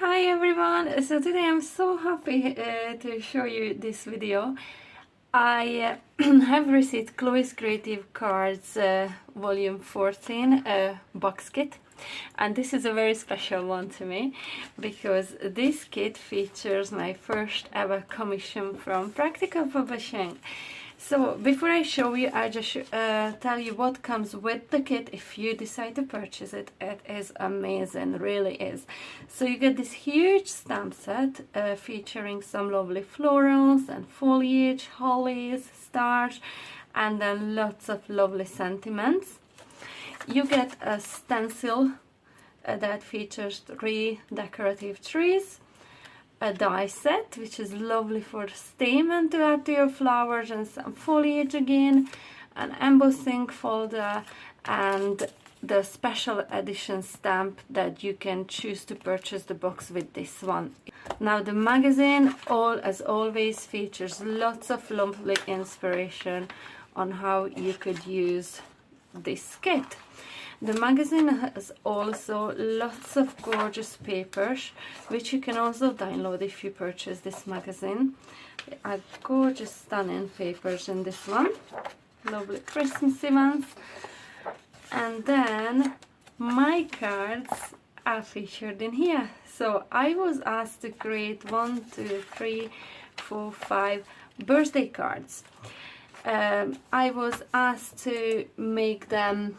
Hi everyone! So today I'm so happy to show you this video. I have received Chloe's Creative Cards Volume 14 box kit, and this is a very special one to me because this kit features my first ever commission from Practical Publishing. So before I show you, I just tell you what comes with the kit if you decide to purchase it. It is amazing, really is. So you get this huge stamp set featuring some lovely florals and foliage, hollies, stars, and then lots of lovely sentiments. You get a stencil that features 3 decorative trees, a die set which is lovely for stamen to add to your flowers and some foliage again, an embossing folder, and the special edition stamp that you can choose to purchase the box with this one. Now the magazine, as always, features lots of lovely inspiration on how you could use this kit. The magazine has also lots of gorgeous papers, which you can also download if you purchase this magazine. There are gorgeous, stunning papers in this one. Lovely Christmassy ones. And then my cards are featured in here. So I was asked to create 1, 2, 3, 4, 5 birthday cards. I was asked to make them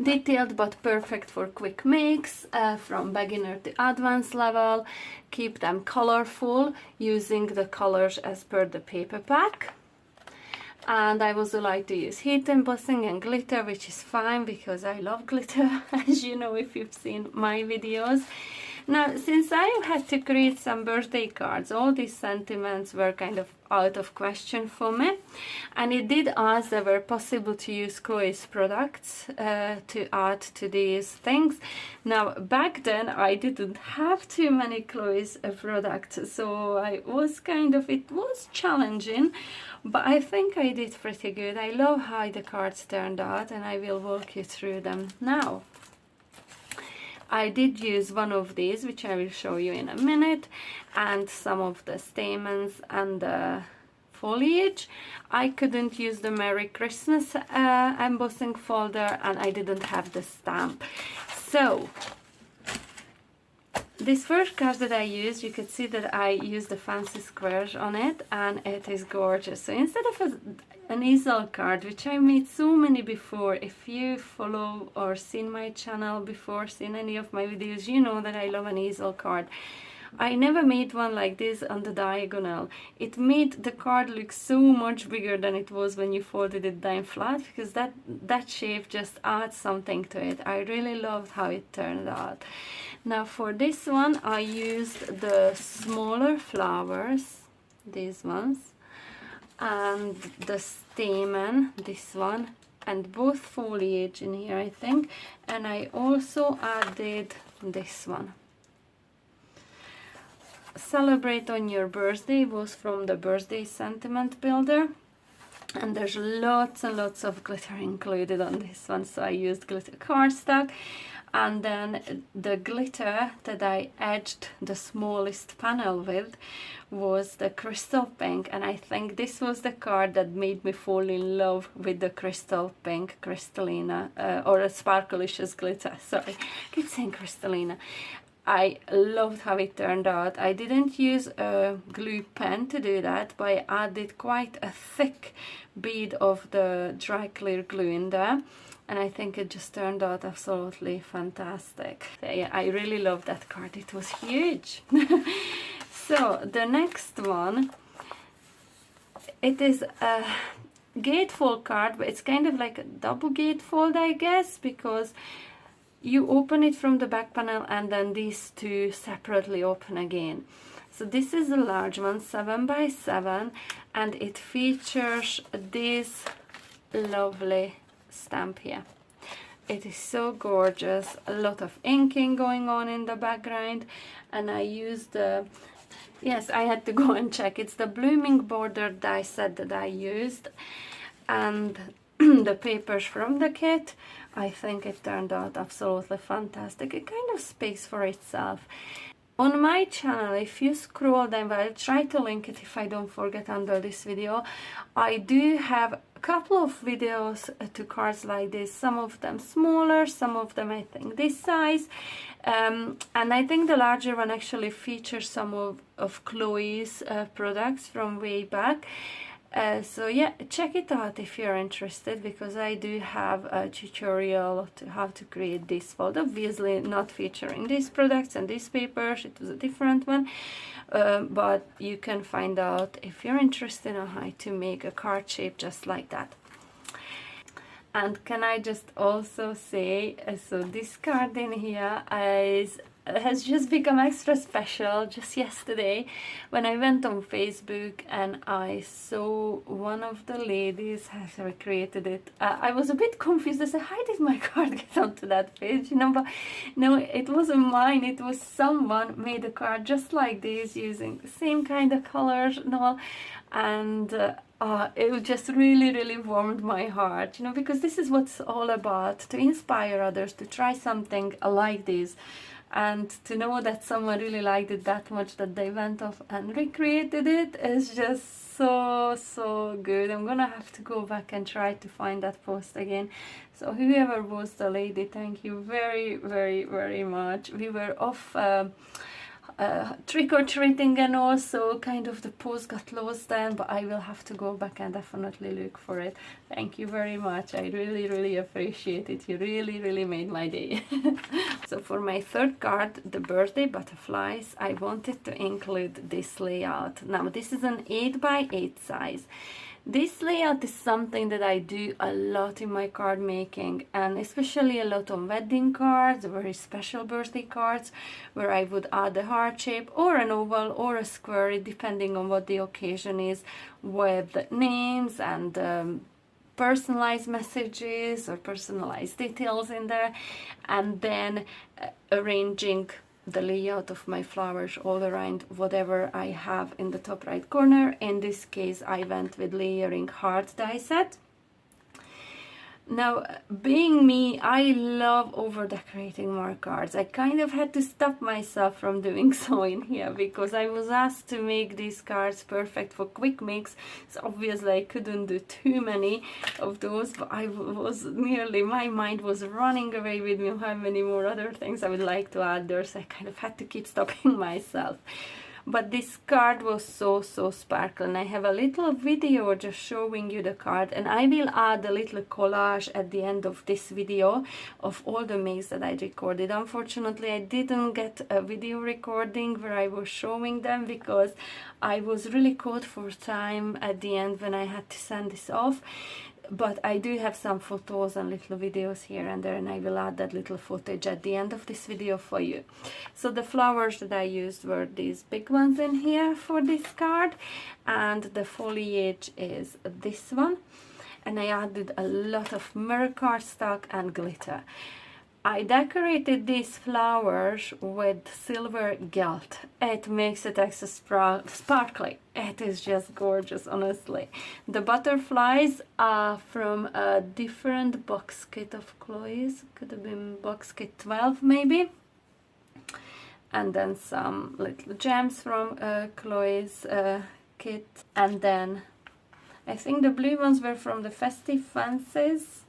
detailed but perfect for quick makes, from beginner to advanced level. Keep them colorful using the colors as per the paper pack. And I also like to use heat embossing and glitter, which is fine because I love glitter, as you know if you've seen my videos. Now, since I had to create some birthday cards, all these sentiments were kind of out of question for me, and it did ask if were possible to use Chloe's products to add to these things. Now, back then I didn't have too many Chloe's products, so it was challenging, but I think I did pretty good. I love how the cards turned out, and I will walk you through them now. I did use one of these, which I will show you in a minute, and some of the stamens and the foliage. I couldn't use the Merry Christmas embossing folder, and I didn't have the stamp. So this first card that I used, you could see that I used the fancy squares on it, and it is gorgeous. So instead of an easel card, which I made so many before, if you follow or seen my channel before, seen any of my videos, you know that I love an easel card. I never made one like this on the diagonal. It made the card look so much bigger than it was when you folded it down flat, because that shape just adds something to it. I really loved how it turned out. Now for this one I used the smaller flowers, these ones, and the stamen, this one, and both foliage in here, I think, and I also added this one. Celebrate on Your Birthday was from the Birthday Sentiment Builder, and there's lots and lots of glitter included on this one, so I used glitter cardstock. And then the glitter that I edged the smallest panel with was the crystal pink, and I think this was the card that made me fall in love with the crystal pink Crystallina, or a sparklicious glitter, sorry, I keep saying Crystallina. I loved how it turned out. I didn't use a glue pen to do that, but I added quite a thick bead of the dry clear glue in there, and I think it just turned out absolutely fantastic. So yeah, I really loved that card. It was huge. So the next one, it is a gatefold card, but it's kind of like a double gatefold, I guess, because you open it from the back panel and then these two separately open again. So this is a large one, 7 by 7, and it features this lovely stamp here. It is so gorgeous, a lot of inking going on in the background, and I used the, yes, I had to go and check, it's the Blooming Border die set that I used, and the papers from the kit I think it turned out absolutely fantastic. It kind of speaks for itself. On my channel, if you scroll down, I'll try to link it if I don't forget under this video, I do have a couple of videos to cards like this, some of them smaller, some of them I think this size, and I think the larger one actually features some of Chloe's products from way back. So yeah, check it out if you're interested, because I do have a tutorial to how to create this fold, obviously not featuring these products and these papers, it was a different one, but you can find out if you're interested on how to make a card shape just like that. And can I just also say, so this card in here has just become extra special just yesterday when I went on Facebook and I saw one of the ladies has recreated it. I was a bit confused. I said, how did my card get onto that page? You know, but no, it wasn't mine. It was someone made a card just like this using the same kind of colors and all. And it just really warmed my heart, you know, because this is what's all about, to inspire others to try something like this. And to know that someone really liked it that much that they went off and recreated it is just so good. I'm gonna have to go back and try to find that post again. So whoever was the lady, thank you very much. We were off trick-or-treating and also kind of the post got lost then, but I will have to go back and definitely look for it. Thank you very much. I really appreciate it. You really made my day. So for my third card, the birthday butterflies, I wanted to include this layout. Now this is an 8x8 size. This layout is something that I do a lot in my card making, and especially a lot on wedding cards, very special birthday cards, where I would add a heart shape or an oval or a square, depending on what the occasion is, with names and personalized messages or personalized details in there, and then arranging the layout of my flowers all around whatever I have in the top right corner. In this case I went with layering heart die set. Now, being me, I love over decorating more cards. I kind of had to stop myself from doing so in here because I was asked to make these cards perfect for quick makes, so obviously I couldn't do too many of those, but I was nearly, my mind was running away with me how many more other things I would like to add there, so I kind of had to keep stopping myself. But this card was so sparkly, and I have a little video just showing you the card, and I will add a little collage at the end of this video of all the makes that I recorded. Unfortunately I didn't get a video recording where I was showing them because I was really caught for time at the end when I had to send this off. But I do have some photos and little videos here and there, and I will add that little footage at the end of this video for you. So the flowers that I used were these big ones in here for this card, and the foliage is this one, and I added a lot of mirror cardstock and glitter. I decorated these flowers with silver gilt. It makes it extra sparkly. It is just gorgeous, honestly. The butterflies are from a different box kit of Chloe's. Could have been box kit 12 maybe. And then some little gems from Chloe's kit. And then I think the blue ones were from the Festive Fancies.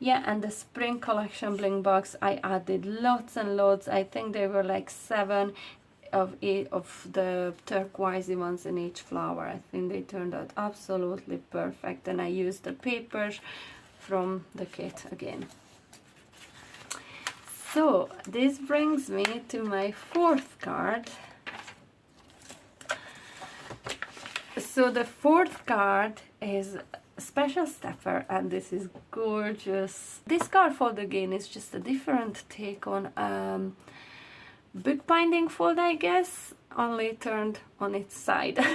Yeah, and the spring collection bling box, I added lots and lots. I think there were like 7 of the turquoisey ones in each flower. I think they turned out absolutely perfect, and I used the papers from the kit again. So this brings me to my fourth card. So the fourth card is special stepper, and this is gorgeous. This card fold again is just a different take on bookbinding fold, I guess, only turned on its side.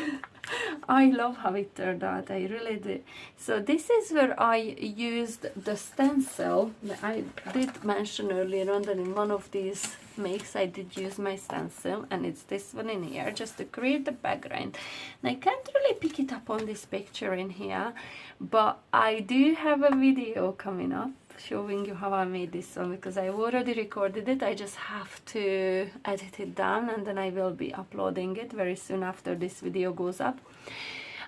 I love how it turned out, I really do. So this is where I used the stencil that I did mention earlier on, that in one of these makes I did use my stencil, and it's this one in here, just to create the background. And I can't really pick it up on this picture in here, but I do have a video coming up showing you how I made this one because I already recorded it. I just have to edit it down, and then I will be uploading it very soon after this video goes up.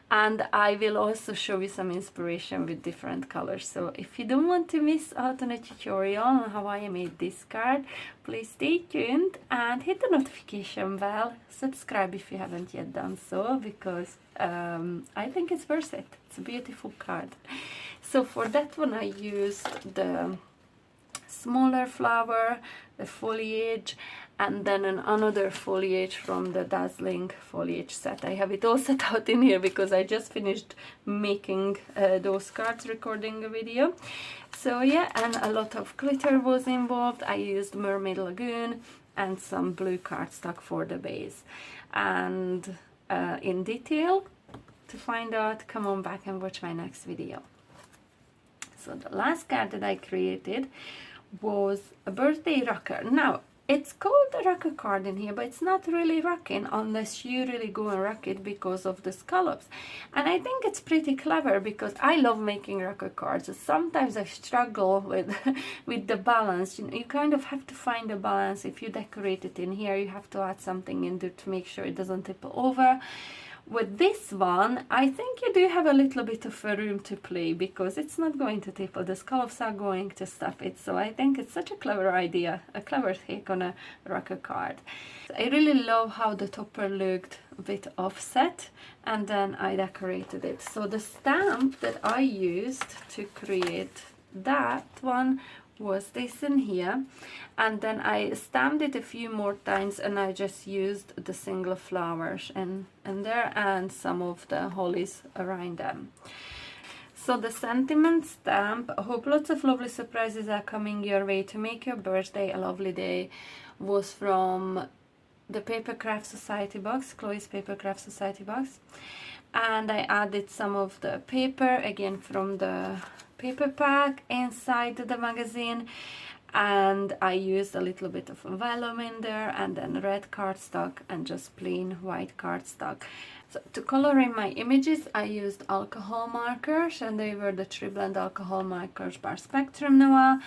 And I will also show you some inspiration with different colors. So if you don't want to miss out on a tutorial on how I made this card, please stay tuned and hit the notification bell. Subscribe if you haven't yet done so, because I think it's worth it. It's a beautiful card. So for that one I used the smaller flower, the foliage, and then another foliage from the Dazzling foliage set. I have it all set out in here because I just finished making those cards, recording a video. So yeah, and a lot of glitter was involved. I used Mermaid Lagoon and some blue cardstock for the base. And in detail, to find out, come on back and watch my next video. So the last card that I created was a birthday rocker. Now, it's called a rocker card in here, but it's not really rocking unless you really go and rock it because of the scallops. And I think it's pretty clever because I love making rocker cards. Sometimes I struggle with with the balance. You know, you kind of have to find a balance. If you decorate it in here, you have to add something in there to make sure it doesn't tip over. With this one, I think you do have a little bit of a room to play because it's not going to tip, the scallops are going to stop it. So I think it's such a clever idea, a clever take on a rocker card. I really love how the topper looked a bit offset, and then I decorated it. So the stamp that I used to create that one was this in here, and then I stamped it a few more times, and I just used the single flowers and there and some of the hollies around them. So the sentiment stamp, I hope lots of lovely surprises are coming your way to make your birthday a lovely day, was from the Papercraft Society box, Chloe's Papercraft Society box. And I added some of the paper, again from the paper pack inside the magazine, and I used a little bit of vellum in there, and then red cardstock and just plain white cardstock. So to color in my images I used alcohol markers, and they were the Triblend alcohol markers by Spectrum Noir.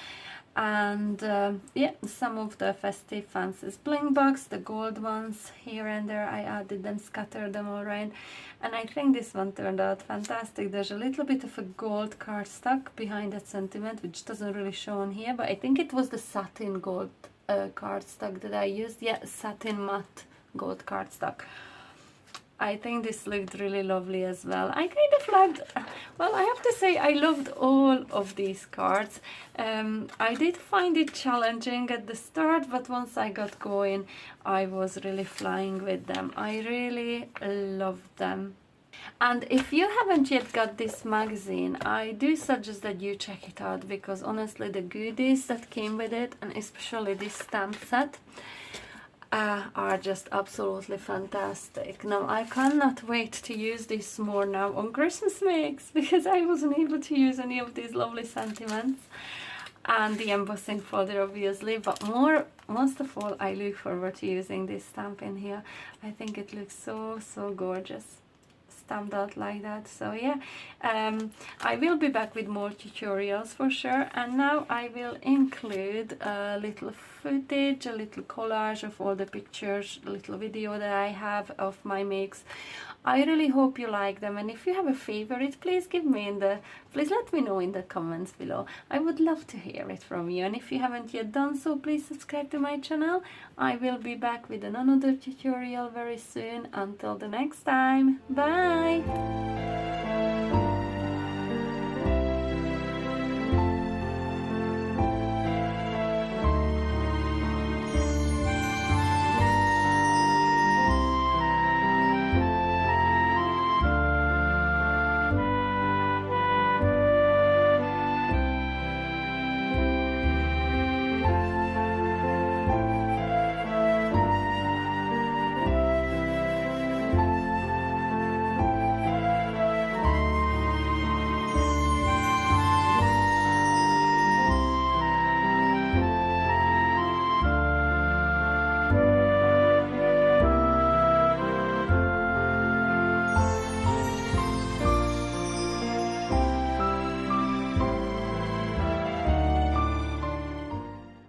And yeah, some of the festive fancies bling box, the gold ones here and there, I added them, scattered them all around, and I think this one turned out fantastic. There's a little bit of a gold cardstock behind that sentiment, which doesn't really show on here, but I think it was the satin gold cardstock that I used. Yeah, satin matte gold cardstock. I think this looked really lovely as well. I kind of liked, well, I have to say I loved all of these cards. I did find it challenging at the start, but once I got going, I was really flying with them. I really loved them. And if you haven't yet got this magazine, I do suggest that you check it out, because honestly the goodies that came with it, and especially this stamp set, are just absolutely fantastic. Now I cannot wait to use this more now on Christmas mix, because I wasn't able to use any of these lovely sentiments, and the embossing folder obviously, but most of all I look forward to using this stamp in here. I think it looks so gorgeous stamped out like that. So yeah, I will be back with more tutorials for sure, and now I will include a little footage, a little collage of all the pictures, a little video that I have of my mix. I really hope you like them, and if you have a favorite, please let me know in the comments below. I would love to hear it from you, and if you haven't yet done so, please subscribe to my channel. I will be back with another tutorial very soon. Until the next time, bye!